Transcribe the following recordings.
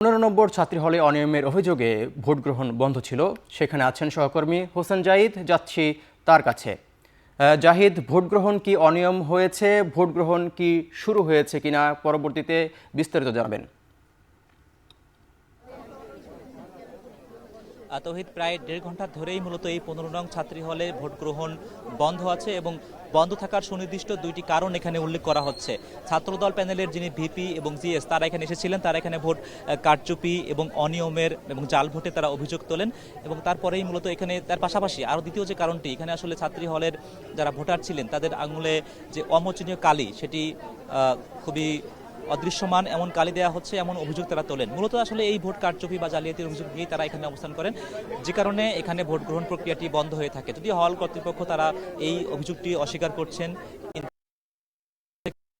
15 নম্বর ছাত্রী হলে অনিয়মের অভিযোগে ভোট গ্রহণ বন্ধ ছিল। সেখানে আছেন সহকর্মী হোসেন জাহিদ, যাচ্ছি তার কাছে। জাহিদ, ভোট গ্রহণ কি অনিয়ম হয়েছে? ভোট গ্রহণ কি শুরু হয়েছে কিনা পরবর্তীতে বিস্তারিত জানাবেন। তৌহিদ, প্রায় 1.5 ঘন্টা ধরেই মূলত এই 15 নং ছাত্রী হলে ভোট গ্রহণ বন্ধ আছে এবং বন্ধ থাকার সুনির্দিষ্ট দুইটি কারণ এখানে উল্লেখ করা হচ্ছে। ছাত্রদল প্যানেলের যিনি ভিপি এবং জিএস তারা এখানে এসেছিলেন, তারা এখানে ভোট কারচুপি এবং অনিয়মের এবং জাল ভোটে তারা অভিযোগ তোলেন এবং তারপরেই মূলত এখানে তার পাশাপাশি আরও দ্বিতীয় যে কারণটি, এখানে আসলে ছাত্রী হলের যারা ভোটার ছিলেন তাদের আঙুলে যে অমোচনীয় কালি সেটি খুবই অদৃশ্যমান এমন কালি দেওয়া হচ্ছে এমন অভিযোগ তারা তোলেন। মূলত আসলে এই ভোট কারচুপি বা জালিয়াতির অভিযোগ নিয়ে তারা এখানে অবস্থান করেন, যে কারণে এখানে ভোট গ্রহণ প্রক্রিয়াটি বন্ধ হয়ে থাকে। যদিও হল কর্তৃপক্ষ তারা এই অভিযোগটি অস্বীকার করছেন।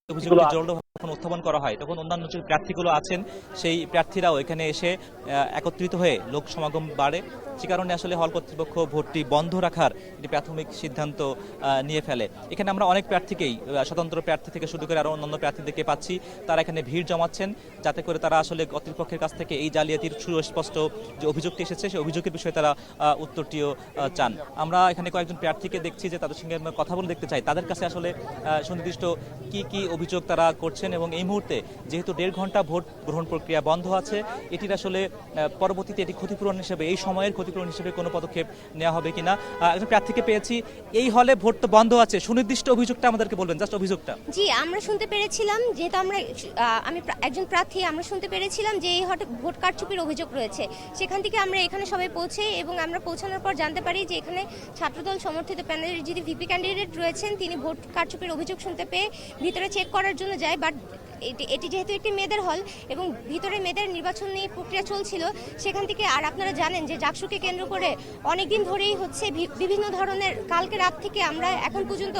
অভিযোগটি জোরালোভাবে যখন উত্থাপন করা হয় তখন অন্যান্য যে প্রার্থীগুলো আছেন সেই প্রার্থীরাও এখানে এসে একত্রিত হয়ে লোক সমাগম বাড়ে, যে কারণে আসলে হল কর্তৃপক্ষ ভোটটি বন্ধ রাখার একটি প্রাথমিক সিদ্ধান্ত নিয়ে ফেলে। এখানে আমরা অনেক প্রার্থীকেই, স্বতন্ত্র প্রার্থী থেকে শুরু করে আরও অন্যান্য প্রার্থীদেরকে পাচ্ছি, তারা এখানে ভিড় জমাচ্ছেন যাতে করে তারা আসলে কর্তৃপক্ষের কাছ থেকে এই জালিয়াতির সুস্পষ্ট যে অভিযোগটি এসেছে সেই অভিযোগের বিষয়ে তারা উত্তরটিও চান। আমরা এখানে কয়েকজন প্রার্থীকে দেখছি যে তাদের সঙ্গে আমরা কথা বলে দেখতে চাই তাদের কাছে আসলে সুনির্দিষ্ট কি কি অভিযোগ তারা করছেন এবং এই মুহূর্তে যেহেতু 1.5 ঘন্টা ভোট গ্রহণ প্রক্রিয়া বন্ধ আছে, এটির আসলে পরবর্তীতে এটি ক্ষতিপূরণ হিসেবে, এই সময়ের ক্ষতিপূরণ হিসেবে কোনো পদক্ষেপ নেওয়া হবে কিনা। একজন প্রার্থীকে পেয়েছি। এই হলে ভোট তো বন্ধ আছে, সুনির্দিষ্ট অভিযোগটা আমাদেরকে বলবেন, জাস্ট অভিযোগটা। জি, আমরা শুনতে পেরেছিলাম, যেহেতু আমি একজন প্রার্থী, আমরা শুনতে পেরেছিলাম যে এই ভোট কারচুপির অভিযোগ রয়েছে। সেখান থেকে আমরা এখানে সবাই পৌঁছে এবং আমরা পৌঁছানোর পর জানতে পারি যে এখানে ছাত্রদল সমর্থিত প্যানেলের যিনি ভিপি ক্যান্ডিডেট রয়েছেন তিনি ভোট কারচুপির অভিযোগ শুনতে পেয়ে ভিতরে চেক করার জন্য যায়। বাট এটি যেহেতু একটি মেয়েদের হল এবং ভিতরে মেয়েদের নির্বাচনী প্রক্রিয়া চলছিল, সেখান থেকে আর আপনারা জানেন যে জাকসুকে কেন্দ্র করে অনেকদিন ধরেই হচ্ছে বিভিন্ন ধরনের, কালকে রাত থেকে আমরা এখন পর্যন্ত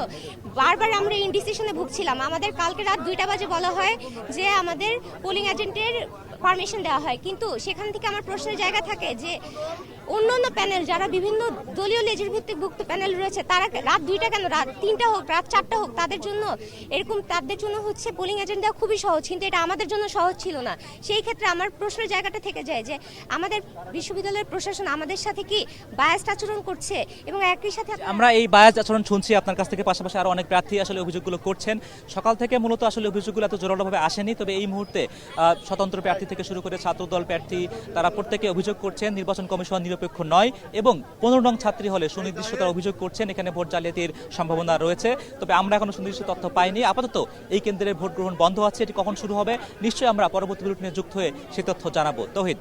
বারবার আমরা ইনডিসিশনে ভুগছিলাম। আমাদের কালকে রাত 2টা বাজে বলা হয় যে আমাদের পোলিং এজেন্টের পারমিশন দেওয়া হয়, কিন্তু সেখান থেকে আমার প্রশ্নের জায়গা থাকে যে অন্য প্যানেল যারা বিভিন্ন দলীয় লেজের ভিত্তিভুক্ত প্যানেল রয়েছে তারা রাত 2টা কেন, রাত 3টা হোক, রাত 4টা হোক, তাদের জন্য হচ্ছে পোলিং এজেন্ট দেওয়া খুবই সহজ, কিন্তু এটা আমাদের জন্য সহজ ছিল না। সেই ক্ষেত্রে আমার প্রশ্নের জায়গাটা থেকে যায় যে আমাদের বিশ্ববিদ্যালয়ের প্রশাসন আমাদের সাথে কি বায়াসড আচরণ করছে এবং একই সাথে আমরা এই বায়াস আচরণ শুনছি আপনার কাছ থেকে, পাশাপাশি আরো অনেক প্রার্থী আসলে অভিযোগগুলো করছেন। সকাল থেকে মূলত আসলে অভিযোগগুলো এত জোরালোভাবে আসেনি, তবে এই মুহূর্তে স্বতন্ত্র প্রার্থী থেকে শুরু করে ছাত্রদল প্রার্থী তারা প্রত্যেকে অভিযোগ করছেন নির্বাচন কমিশন নিরপেক্ষ নয় এবং 15 নং ছাত্রী হলে সুনির্দিষ্ট তারা অভিযোগ করছেন এখানে ভোট জালিয়াতির সম্ভাবনা রয়েছে। তবে আমরা এখনো সুনির্দিষ্ট তথ্য পাইনি। আপাতত এই কেন্দ্রের ভোট গ্রহণ বন্ধ আছে, এটি কখন শুরু হবে নিশ্চয়ই আমরা পরবর্তী বুলেটিনে যুক্ত হয়ে সে তথ্য জানাবো। তৌহিদ।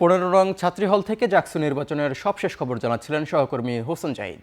15 নং ছাত্রী হল থেকে জাকসু নির্বাচনের সবশেষ খবর জানাচ্ছিলেন সহকর্মী হোসেন জাহিদ।